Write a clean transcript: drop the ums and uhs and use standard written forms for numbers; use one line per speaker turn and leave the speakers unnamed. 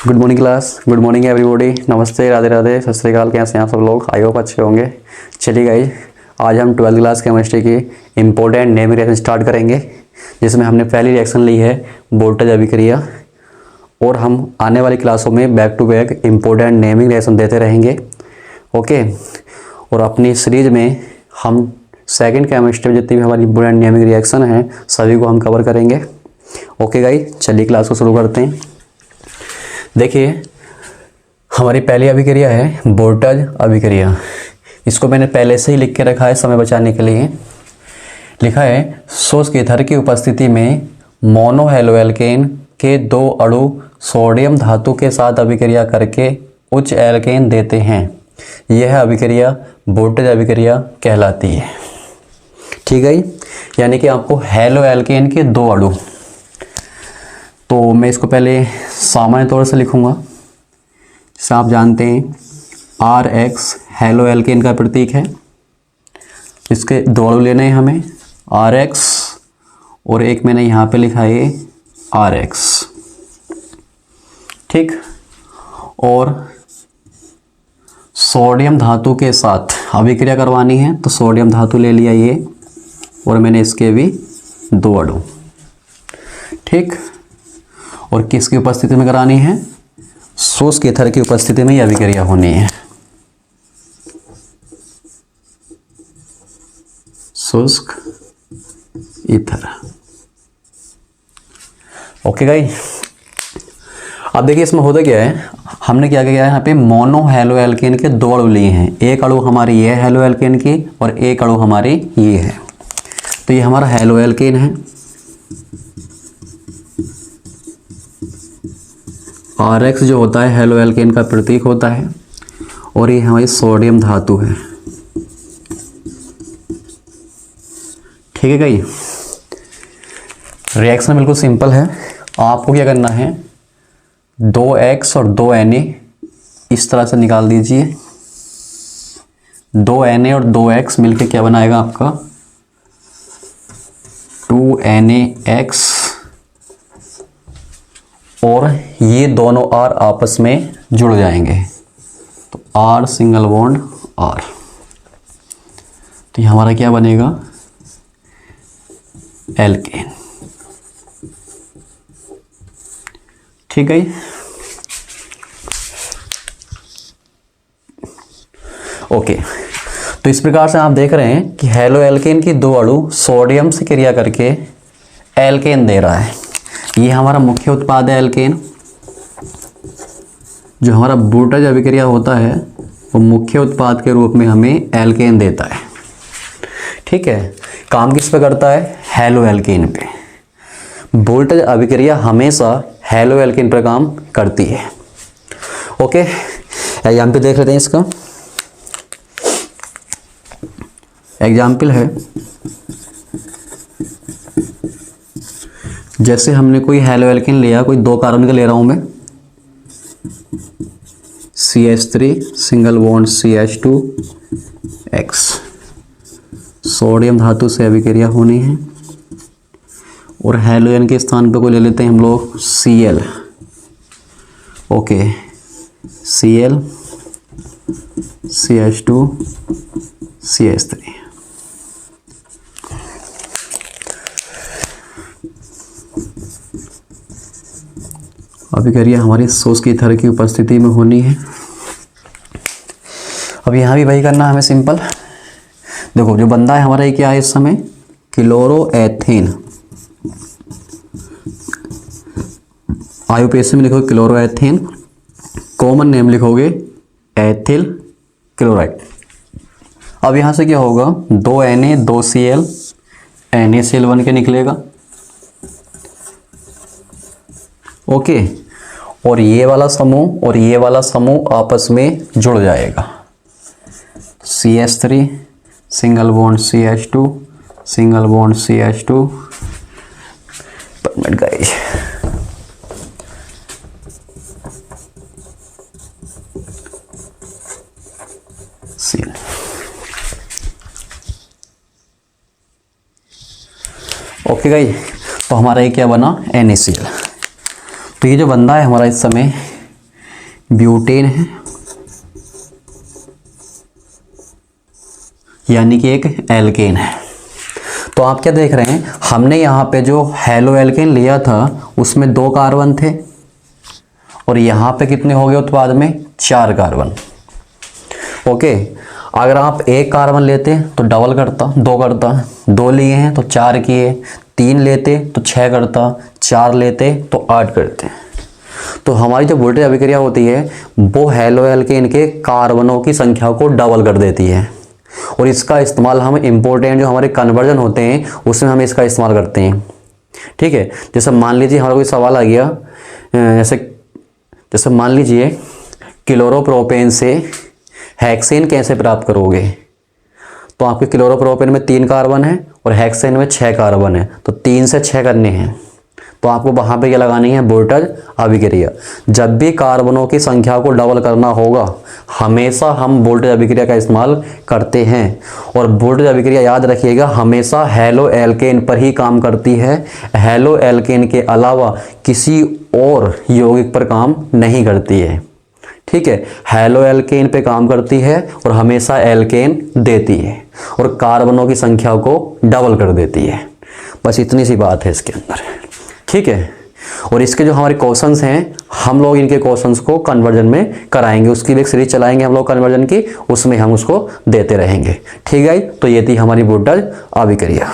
Good morning class, good morning everybody. नमस्ते, राधे राधे, सत श्री अकाल। कैसे हैं आप सब लोग? आई होप अच्छे होंगे। चलिए गाइस, आज हम 12th क्लास केमिस्ट्री की इंपॉर्टेंट नेमिंग रिएक्शन स्टार्ट करेंगे, जिसमें हमने पहली रिएक्शन ली है वोल्टेज अभिक्रिया, और हम आने वाली क्लासों में back to back important naming reaction देते रहेंगे। ओके, और अपनी सीरीज में हम सेकेंड केमिस्ट्री में जितनी भी हमारी इंपॉर्टेंट नेमिंग रिएक्शन हैं सभी को हम कवर करेंगे। ओके गाइस, चलिए क्लास को शुरू करते हैं। देखिए, हमारी पहली अभिक्रिया है वोल्टेज अभिक्रिया। इसको मैंने पहले से ही लिख के रखा है समय बचाने के लिए। लिखा है शुष्क ईथर की उपस्थिति में मोनोहेलोएल्केन के दो अणु सोडियम धातु के साथ अभिक्रिया करके उच्च एल्केन देते हैं। यह अभिक्रिया वोल्टेज अभिक्रिया कहलाती है। ठीक है, यानी कि आपको हेलोएल्केन के दो अणु, तो मैं इसको पहले सामान्य तौर से लिखूंगा। जैसे आप जानते हैं RX हेलोएल्केन का प्रतीक है। इसके दो अणु लेने हैं हमें, RX और एक मैंने यहाँ पे लिखा है RX। ठीक, और सोडियम धातु के साथ अभिक्रिया करवानी है तो सोडियम धातु ले लिया ये, और मैंने इसके भी दो अणु। ठीक, और किसकी उपस्थिति में करानी है? शुष्क ईथर की उपस्थिति में यह अभिक्रिया होनी है। शुष्क ईथर। ओके गाइस, अब देखिए इसमें होता क्या है, हमने क्या किया है यहाँ पे मोनो हेलोएल्केन के दो अणु लिए हैं। एक अणु हमारी ये हेलोएल्केन की और एक अणु हमारी ये है। तो ये हमारा हेलोएल्केन है, RX जो होता है हेलोएल्केन का प्रतीक होता है, और ये हमारी सोडियम धातु है। ठीक है भाई, रिएक्शन बिल्कुल सिंपल है। आपको क्या करना है, 2X और 2Na इस तरह से निकाल दीजिए। 2Na और 2X मिलके क्या बनाएगा आपका 2NaX, और ये दोनों R आपस में जुड़ जाएंगे तो R सिंगल बॉन्ड R। तो ये हमारा क्या बनेगा, एल्केन। ठीक है, ओके। तो इस प्रकार से आप देख रहे हैं कि हेलोएल्केन की दो अणु सोडियम से क्रिया करके एल्केन दे रहा है। ये हमारा मुख्य उत्पाद है एल्केन। जो हमारा वोल्टेज अभिक्रिया होता है वो मुख्य उत्पाद के रूप में हमें एल्केन देता है। ठीक है, काम किस पे करता है? हेलोएल्केन पे। वोल्टेज अभिक्रिया हमेशा हेलोएल्केन पर काम करती है। ओके, एग्जाम्पल देख लेते हैं इसका। एग्जाम्पल है, जैसे हमने कोई हेलोएल्केन लिया, कोई दो कार्बन का ले रहा हूं मैं, CH3 single bond CH2X। Sodium धातु से अभिक्रिया होनी है, और हेलोजन के स्थान पे कोई ले लेते हैं हम लोग Cl। Okay, Cl CH2 CH3। अभिक्रिया हमारी शुष्क ईथर की उपस्थिति में होनी है। अब यहाँ भी वही करना है हमें, सिंपल। देखो जो बंदा है हमारा ये क्या है इस समय, क्लोरोएथेन। आईयूपीएसी में लिखोगे क्लोरोएथेन, कॉमन नेम लिखोगे एथिल क्लोराइड। अब यहाँ से क्या होगा, 2Na 2Cl, NaCl बन के निकलेगा। ओके, और ये वाला समूह और ये वाला समूह आपस में जुड़ जाएगा। CH3 single bond CH2 single bond CH2। Minute guys, Cl। Okay guys, तो हमारा ये क्या बना, NaCl। तो ये जो बंदा है हमारा इस समय ब्यूटेन है, यानी कि एक एल्केन है। तो आप क्या देख रहे हैं, हमने यहाँ पे जो हेलो एल्केन लिया था उसमें 2 कार्बन थे और यहाँ पे कितने हो गए उत्पाद में, 4 कार्बन। ओके, अगर आप 1 कार्बन लेते तो डबल करता, 2 करता, 2 लिए हैं तो 4 किए, 3 लेते तो 6 करता, 4 लेते तो 8 करते। तो हमारी जो वोल्टेज अभिक्रिया होती है वो हेलो एल्केन के कार्बनों की संख्या को डबल कर देती है और इसका इस्तेमाल हम इम्पोर्टेंट जो हमारे कन्वर्जन होते हैं उसमें हम इसका इस्तेमाल करते हैं। ठीक है, जैसे मान लीजिए हमारा कोई सवाल आ गया, जैसे मान लीजिए क्लोरोप्रोपेन से हेक्सेन कैसे प्राप्त करोगे, तो आपके क्लोरोप्रोपेन में 3 कार्बन है और हेक्सेन में 6 कार्बन है, तो 3 से 6 करने हैं। तो आपको वहाँ पे क्या लगानी है, वोल्टेज अभिक्रिया। जब भी कार्बनों की संख्या को डबल करना होगा हमेशा हम वोल्टेज अभिक्रिया का इस्तेमाल करते हैं। और वोल्टेज अभिक्रिया याद रखिएगा हमेशा हेलो एल्केन पर ही काम करती है, हेलो एल्केन के अलावा किसी और यौगिक पर काम नहीं करती है। ठीक है, हेलो एल्केन पे काम करती है और हमेशा एल्केन देती है और कार्बनों की संख्या को डबल कर देती है। बस इतनी सी बात है इसके अंदर। ठीक है, और इसके जो हमारे क्वेश्चंस हैं हम लोग इनके क्वेश्चंस को कन्वर्जन में कराएंगे, उसकी भी एक सीरीज चलाएंगे हम लोग कन्वर्जन की, उसमें हम उसको देते रहेंगे। ठीक है, तो ये थी हमारी वोल्टेज अभिक्रिया।